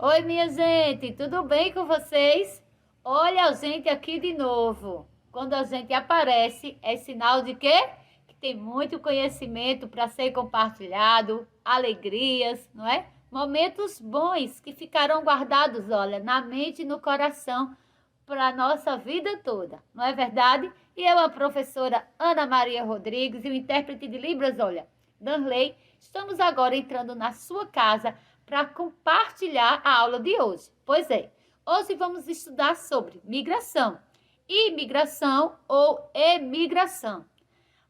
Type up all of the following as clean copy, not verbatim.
Oi, minha gente, tudo bem com vocês? Olha a gente aqui de novo. Quando a gente aparece, é sinal de quê? Que tem muito conhecimento para ser compartilhado, alegrias, não é? Momentos bons que ficarão guardados, olha, na mente e no coração para a nossa vida toda, não é verdade? E eu, a professora Ana Maria Rodrigues e o intérprete de Libras, olha, Danley, estamos agora entrando na sua casa para compartilhar a aula de hoje. Pois é, hoje vamos estudar sobre migração, imigração ou emigração.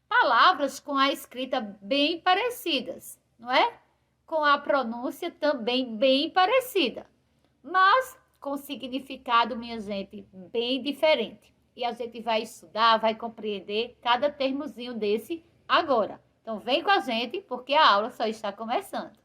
Palavras com a escrita bem parecidas, não é? Com a pronúncia também bem parecida, mas com significado, minha gente, bem diferente. E a gente vai estudar, vai compreender cada termozinho desse agora. Então, vem com a gente, porque a aula só está começando.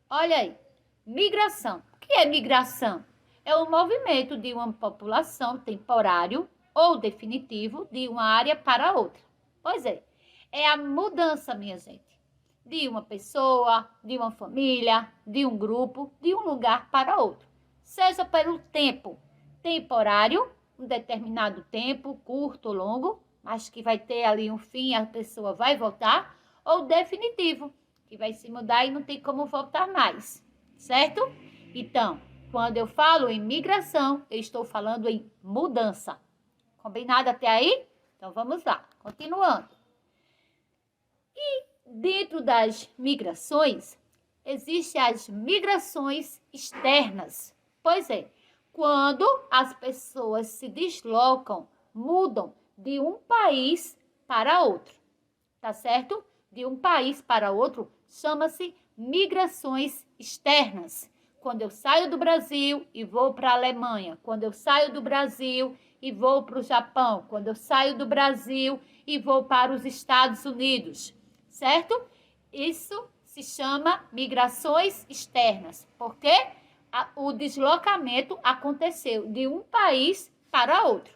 Olha aí, migração. O que é migração? É o movimento de uma população temporário ou definitivo de uma área para outra. Pois é a mudança, minha gente, de uma pessoa, de uma família, de um grupo, de um lugar para outro. Seja pelo tempo temporário, um determinado tempo, curto ou longo, mas que vai ter ali um fim, a pessoa vai voltar, ou definitivo, que vai se mudar e não tem como voltar mais, certo? Então, quando eu falo em migração, eu estou falando em mudança. Combinado até aí? Então, vamos lá, continuando. Dentro das migrações, existem as migrações externas. Pois é, quando as pessoas se deslocam, mudam de um país para outro, tá certo? De um país para outro, chama-se migrações externas. Quando eu saio do Brasil e vou para a Alemanha, quando eu saio do Brasil e vou para o Japão, quando eu saio do Brasil e vou para os Estados Unidos, certo? Isso se chama migrações externas, porque o deslocamento aconteceu de um país para outro.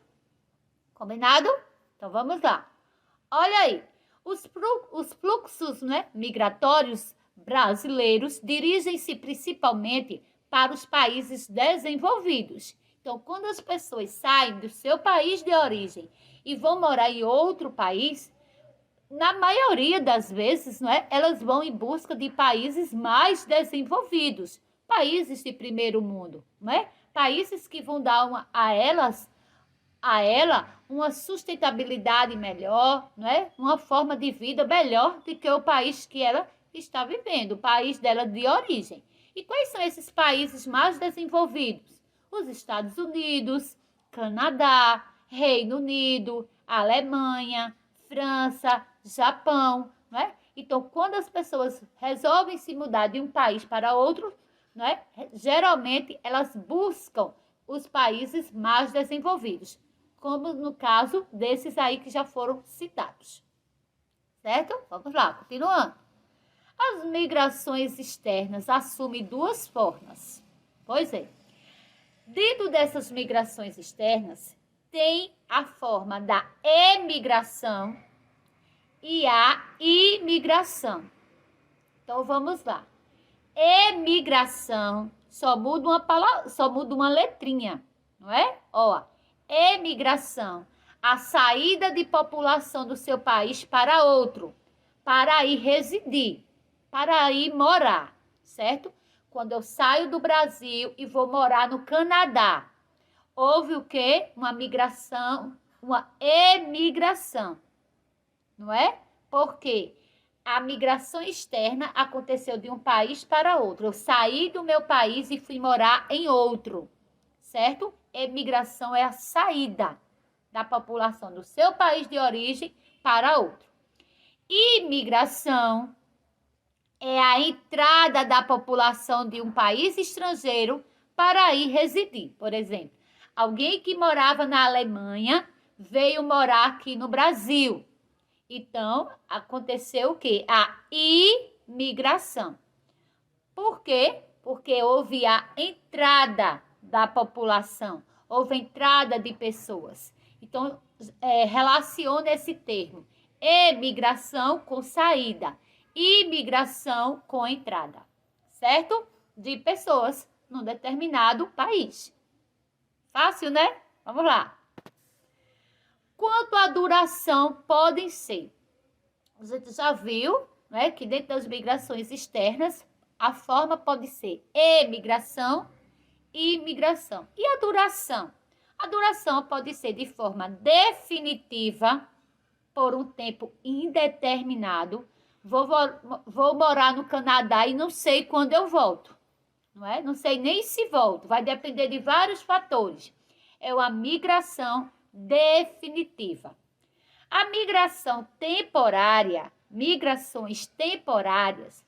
Combinado? Então vamos lá. Olha aí, os fluxos, né, migratórios brasileiros dirigem-se principalmente para os países desenvolvidos. Então, quando as pessoas saem do seu país de origem e vão morar em outro país, na maioria das vezes, não é, elas vão em busca de países mais desenvolvidos, países de primeiro mundo, não é? Países que vão dar a ela uma sustentabilidade melhor, não é? Uma forma de vida melhor do que o país que ela está vivendo, o país dela de origem. E quais são esses países mais desenvolvidos? Os Estados Unidos, Canadá, Reino Unido, Alemanha, França, Japão, não é? Então, quando as pessoas resolvem se mudar de um país para outro, não é? Geralmente elas buscam os países mais desenvolvidos, como no caso desses aí que já foram citados. Certo? Vamos lá, continuando. As migrações externas assumem duas formas. Pois é. Dentro dessas migrações externas, tem a forma da emigração e a imigração. Então, vamos lá. Emigração só muda uma palavra, só muda uma letrinha, não é? Ó, emigração, a saída de população do seu país para outro, para ir residir, para ir morar, certo? Quando eu saio do Brasil e vou morar no Canadá, houve o quê? Uma migração, uma emigração, não é? Porque a migração externa aconteceu de um país para outro. Eu saí do meu país e fui morar em outro, certo? Emigração é a saída da população do seu país de origem para outro. Imigração é a entrada da população de um país estrangeiro para ir residir. Por exemplo, alguém que morava na Alemanha veio morar aqui no Brasil. Então, aconteceu o quê? A imigração. Por quê? Porque houve a entrada da população, houve entrada de pessoas. Então, relaciona esse termo. Emigração com saída, imigração com entrada. certo? De pessoas num determinado país. Fácil, né? Vamos lá. Quanto à duração podem ser? Você já viu, né, que dentro das migrações externas, a forma pode ser emigração e imigração. E a duração? A duração pode ser de forma definitiva, por um tempo indeterminado. Vou morar no Canadá e não sei quando eu volto, não é? Não sei nem se volto, vai depender de vários fatores. É uma migração definitiva. A migração temporária, migrações temporárias,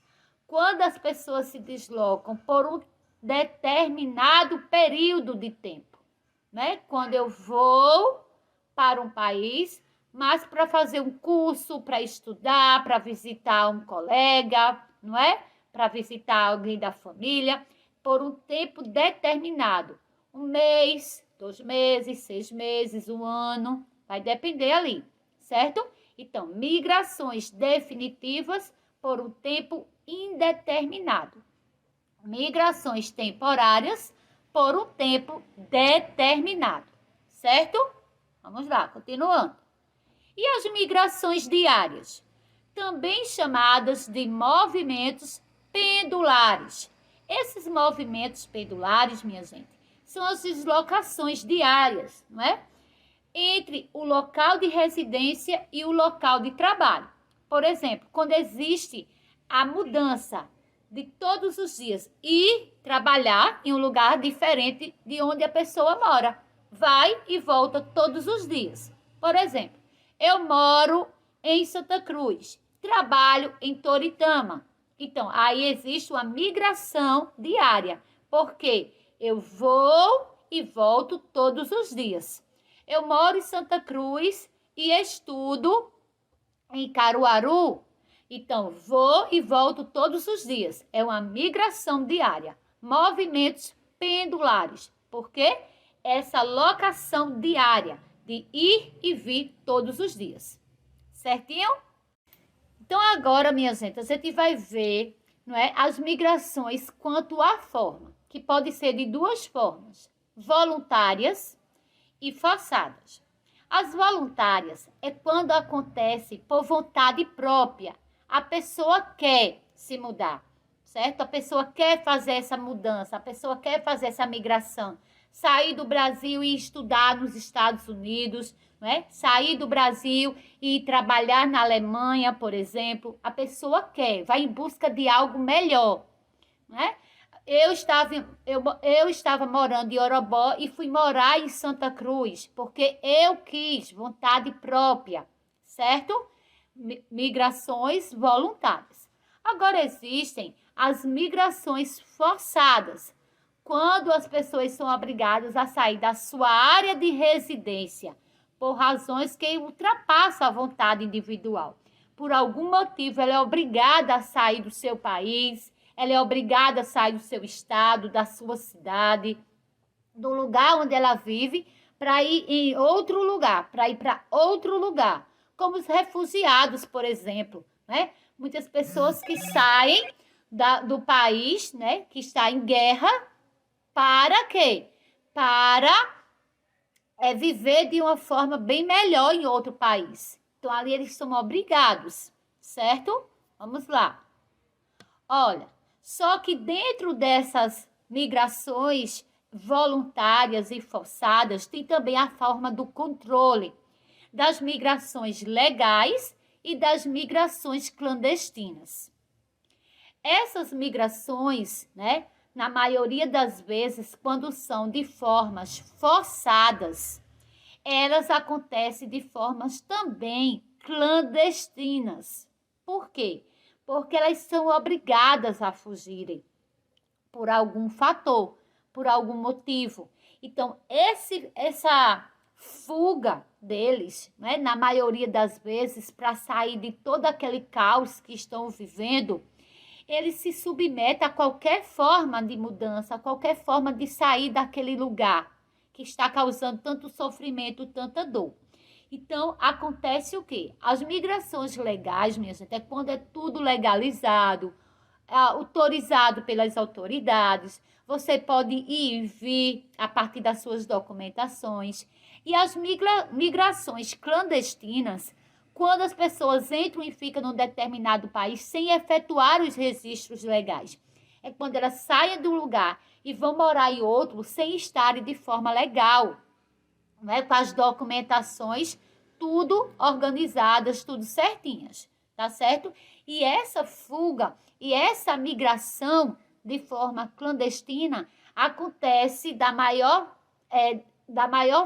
quando as pessoas se deslocam por um determinado período de tempo, né? Quando eu vou para um país, mas para fazer um curso, para estudar, para visitar um colega, não é? Para visitar alguém da família, por um tempo determinado. 1 mês, 2 meses, 6 meses, 1 ano, vai depender ali, certo? Então, migrações definitivas por um tempo indeterminado. Migrações temporárias por um tempo determinado, certo? Vamos lá, continuando. E as migrações diárias, também chamadas de movimentos pendulares. Esses movimentos pendulares, minha gente, são as deslocações diárias, não é? Entre o local de residência e o local de trabalho. Por exemplo, quando existe a mudança de todos os dias e trabalhar em um lugar diferente de onde a pessoa mora. Vai e volta todos os dias. Por exemplo, eu moro em Santa Cruz, trabalho em Toritama. Então, aí existe uma migração diária, porque eu vou e volto todos os dias. Eu moro em Santa Cruz e estudo em Caruaru. Então, vou e volto todos os dias. É uma migração diária. Movimentos pendulares. Por quê? Essa locação diária de ir e vir todos os dias. Certinho? Então, agora, minha gente, a gente vai ver, não é, as migrações quanto à forma, que pode ser de 2 formas, voluntárias e forçadas. As voluntárias é quando acontece por vontade própria. A pessoa quer se mudar, certo? A pessoa quer fazer essa mudança, a pessoa quer fazer essa migração. Sair do Brasil e estudar nos Estados Unidos, não é? Sair do Brasil e trabalhar na Alemanha, por exemplo. A pessoa quer, vai em busca de algo melhor, não é? Eu estava morando em Orobó e fui morar em Santa Cruz, porque eu quis, vontade própria, certo? Migrações voluntárias. Agora existem as migrações forçadas, quando as pessoas são obrigadas a sair da sua área de residência por razões que ultrapassam a vontade individual. Por algum motivo, ela é obrigada a sair do seu país, ela é obrigada a sair do seu estado, da sua cidade, do lugar onde ela vive, para ir em outro lugar, para ir para outro lugar. Como os refugiados, por exemplo, né? Muitas pessoas que saem do país, né, que está em guerra, para quê? Para viver de uma forma bem melhor em outro país. Então, ali eles são obrigados, certo? Vamos lá. Olha, só que dentro dessas migrações voluntárias e forçadas, tem também a forma do controle das migrações legais e das migrações clandestinas. Essas migrações, né, na maioria das vezes, quando são de formas forçadas, elas acontecem de formas também clandestinas. Por quê? Porque elas são obrigadas a fugirem por algum fator, por algum motivo. Então, essa fuga deles, né, na maioria das vezes, para sair de todo aquele caos que estão vivendo, eles se submetem a qualquer forma de mudança, a qualquer forma de sair daquele lugar que está causando tanto sofrimento, tanta dor. Então, acontece o quê? As migrações legais, minha gente, é quando é tudo legalizado, autorizado pelas autoridades, você pode ir e vir a partir das suas documentações. E as migrações clandestinas, quando as pessoas entram e ficam num determinado país sem efetuar os registros legais. É quando elas saem do lugar e vão morar em outro sem estarem de forma legal, né? Com as documentações tudo organizadas, tudo certinhas, tá certo? E essa fuga e essa migração de forma clandestina acontece da maior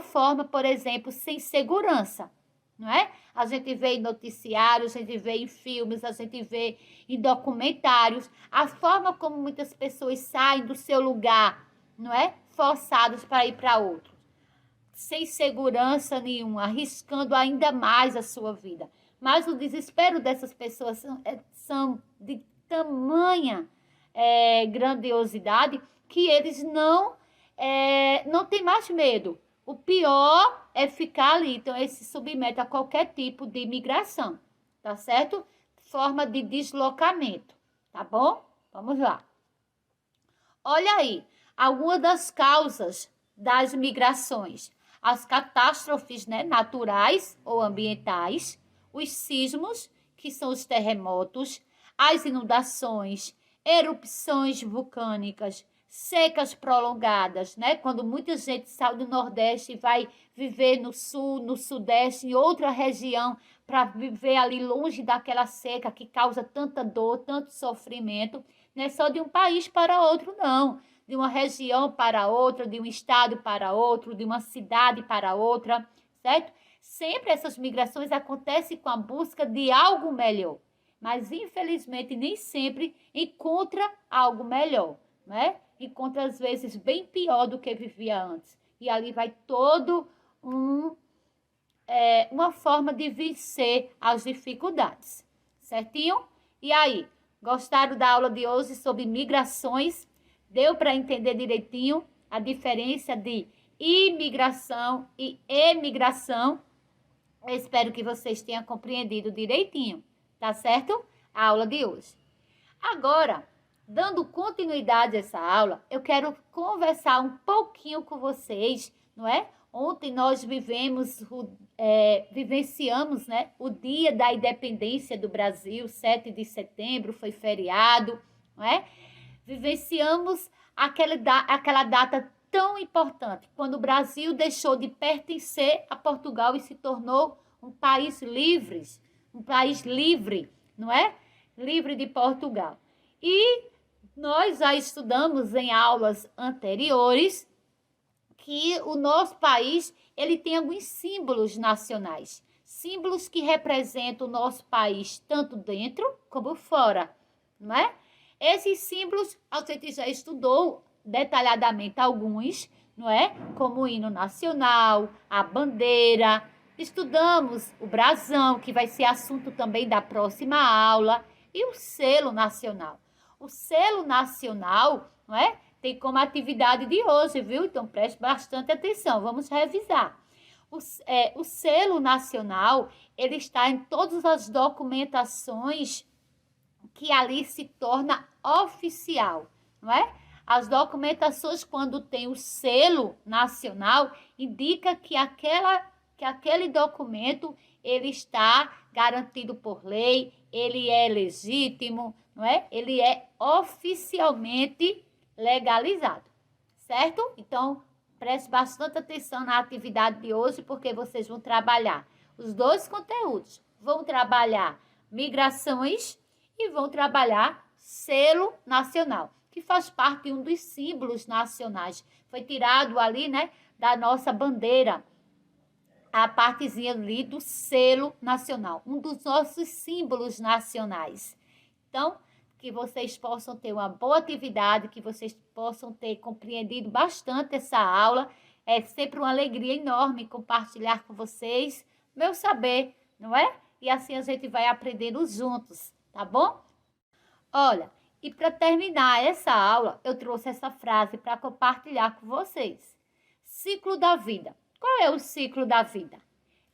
forma, por exemplo, sem segurança, não é? A gente vê em noticiários, a gente vê em filmes, a gente vê em documentários, a forma como muitas pessoas saem do seu lugar, não é? Forçadas para ir para outro, sem segurança nenhuma, arriscando ainda mais a sua vida. Mas o desespero dessas pessoas são de tamanha grandiosidade que eles não têm mais medo. O pior é ficar ali. Então, eles se submetem a qualquer tipo de migração, tá certo? Forma de deslocamento, tá bom? Vamos lá. Olha aí, algumas das causas das migrações. As catástrofes, né, naturais ou ambientais, os sismos, que são os terremotos, as inundações, erupções vulcânicas, secas prolongadas, né? Quando muita gente sai do Nordeste e vai viver no Sul, no Sudeste, em outra região, para viver ali longe daquela seca que causa tanta dor, tanto sofrimento, não é só de um país para outro, não. De uma região para outra, de um estado para outro, de uma cidade para outra, certo? Sempre essas migrações acontecem com a busca de algo melhor, mas infelizmente nem sempre encontra algo melhor, né? Encontra às vezes bem pior do que vivia antes. E ali vai todo uma forma de vencer as dificuldades, certinho? E aí, gostaram da aula de hoje sobre migrações? Deu para entender direitinho a diferença de imigração e emigração? Eu espero que vocês tenham compreendido direitinho, tá certo? A aula de hoje. Agora, dando continuidade a essa aula, eu quero conversar um pouquinho com vocês, não é? Ontem nós vivenciamos, né, o Dia da Independência do Brasil, 7 de setembro, foi feriado, não é? Vivenciamos aquela data tão importante, quando o Brasil deixou de pertencer a Portugal e se tornou um país livre, não é? Livre de Portugal. E nós já estudamos em aulas anteriores que o nosso país ele tem alguns símbolos nacionais, símbolos que representam o nosso país tanto dentro como fora, não é? Esses símbolos a gente já estudou detalhadamente alguns, não é? Como o hino nacional, a bandeira, estudamos o brasão, que vai ser assunto também da próxima aula, e o selo nacional. O selo nacional, não é? Tem como atividade de hoje, viu? Então preste bastante atenção, vamos revisar. O selo nacional, ele está em todas as documentações que ali se torna oficial, não é? As documentações, quando tem o selo nacional, indica que aquele documento ele está garantido por lei, ele é legítimo, não é? Ele é oficialmente legalizado, certo? Então, preste bastante atenção na atividade de hoje, porque vocês vão trabalhar os dois conteúdos. Vão trabalhar migrações e vão trabalhar selo nacional, que faz parte de um dos símbolos nacionais. Foi tirado ali, né, da nossa bandeira, a partezinha ali do selo nacional, um dos nossos símbolos nacionais. Então, que vocês possam ter uma boa atividade, que vocês possam ter compreendido bastante essa aula. É sempre uma alegria enorme compartilhar com vocês meu saber, não é? E assim a gente vai aprendendo juntos, tá bom? Olha, e para terminar essa aula, eu trouxe essa frase para compartilhar com vocês. Ciclo da vida. Qual é o ciclo da vida?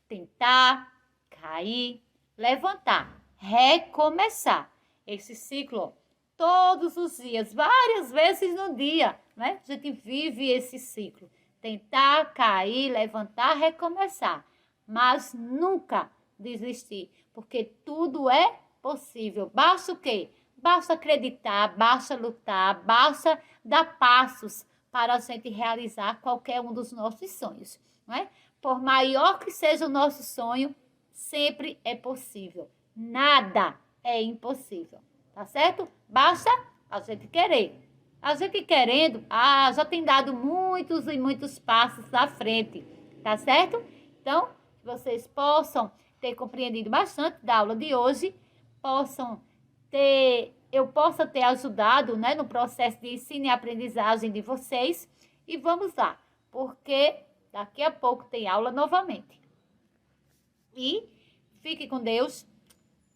Tentar, cair, levantar, recomeçar. Esse ciclo, todos os dias, várias vezes no dia, né? A gente vive esse ciclo. Tentar, cair, levantar, recomeçar. Mas nunca desistir, porque tudo é possível. Basta o quê? Basta acreditar, basta lutar, basta dar passos para a gente realizar qualquer um dos nossos sonhos, não é? Por maior que seja o nosso sonho, sempre é possível. Nada é impossível, tá certo? Basta a gente querer. A gente querendo, já tem dado muitos e muitos passos à frente, tá certo? Então, que vocês possam ter compreendido bastante da aula de hoje, eu possa ter ajudado, né, no processo de ensino e aprendizagem de vocês. E vamos lá, porque daqui a pouco tem aula novamente. E fiquem com Deus,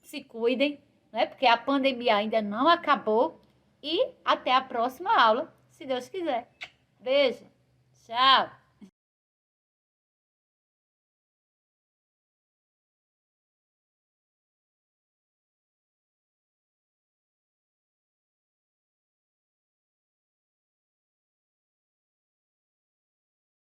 se cuidem, né, porque a pandemia ainda não acabou. E até a próxima aula, se Deus quiser. Beijo, tchau.